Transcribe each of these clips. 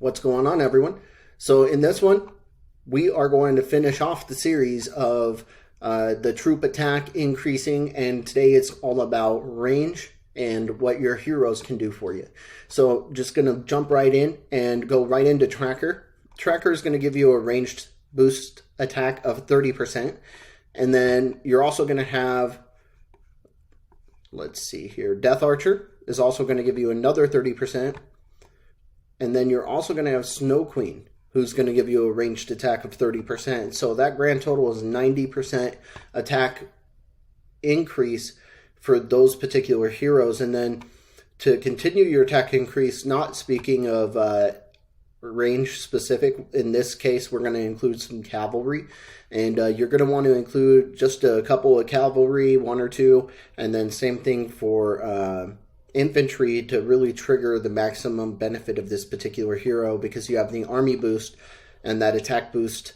What's going on, everyone? So in this one, we are going to finish off the series of the troop attack increasing, and today it's all about range and what your heroes can do for you. So just going to jump right in and go right into Tracker. Tracker is going to give you a ranged boost attack of 30%, and then you're also going to have, let's see here, Death Archer is also going to give you another 30%. And then you're also going to have Snow Queen, who's going to give you a ranged attack of 30%. So that grand total is 90% attack increase for those particular heroes. And then to continue your attack increase, not speaking of range specific, in this case, we're going to include some cavalry. And you're going to want to include just a couple of cavalry, one or two. And then same thing for infantry to really trigger the maximum benefit of this particular hero, because you have the army boost and that attack boost.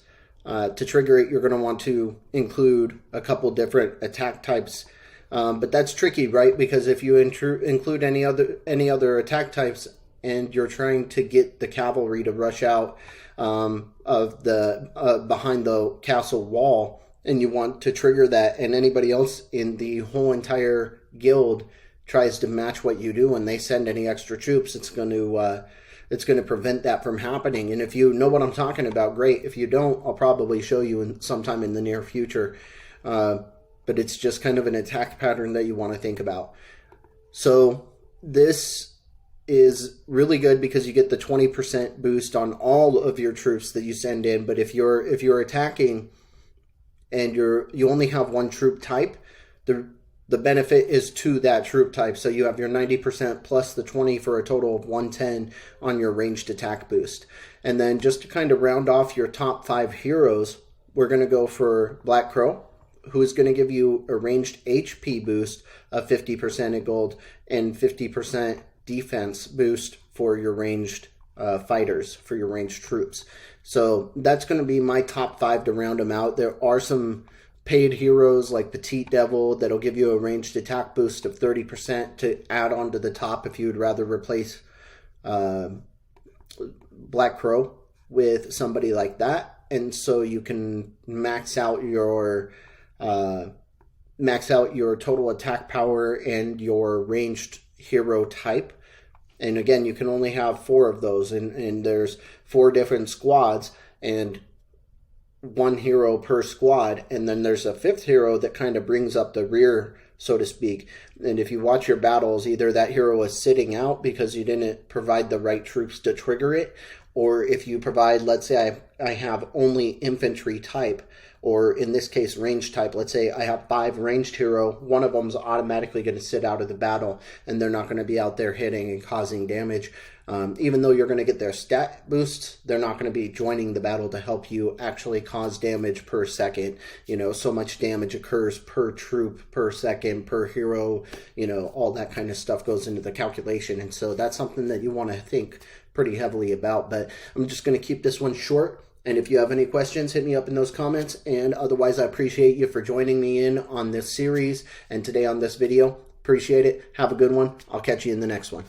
To trigger it, you're going to want to include a couple different attack types, but that's tricky, right? Because if you include any other attack types and you're trying to get the cavalry to rush out of the behind the castle wall, and you want to trigger that, and anybody else in the whole entire guild tries to match what you do and they send any extra troops, it's going to prevent that from happening. And if you know what I'm talking about, great. If you don't, I'll probably show you sometime in the near future. But it's just kind of an attack pattern that you want to think about. So this is really good because you get the 20% boost on all of your troops that you send in. But if you're attacking and you only have one troop type, the benefit is to that troop type. So you have your 90% plus the 20 for a total of 110 on your ranged attack boost. And then just to kind of round off your top 5 heroes, we're going to go for Black Crow, who is going to give you a ranged HP boost of 50% in gold and 50% defense boost for your ranged fighters, for your ranged troops. So that's going to be my top 5 to round them out. There are some paid heroes like Petite Devil that'll give you a ranged attack boost of 30% to add on to the top if you would rather replace Black Crow with somebody like that. And so you can max out your total attack power and your ranged hero type. And again, you can only have 4 of those, and there's 4 different squads, and 1 hero per squad, and then there's a 5th hero that kind of brings up the rear, so to speak. And if you watch your battles, either that hero is sitting out because you didn't provide the right troops to trigger it, or if you provide, let's say I have only infantry type, or in this case range type. Let's say I have 5 ranged hero, one of them's automatically going to sit out of the battle, and they're not going to be out there hitting and causing damage. Even though you're going to get their stat boosts, they're not going to be joining the battle to help you actually cause damage per second. So much damage occurs per troop, per second, per hero, all that kind of stuff goes into the calculation. And so that's something that you want to think pretty heavily about. But I'm just going to keep this one short. And if you have any questions, hit me up in those comments. And otherwise, I appreciate you for joining me in on this series and today on this video. Appreciate it. Have a good one. I'll catch you in the next one.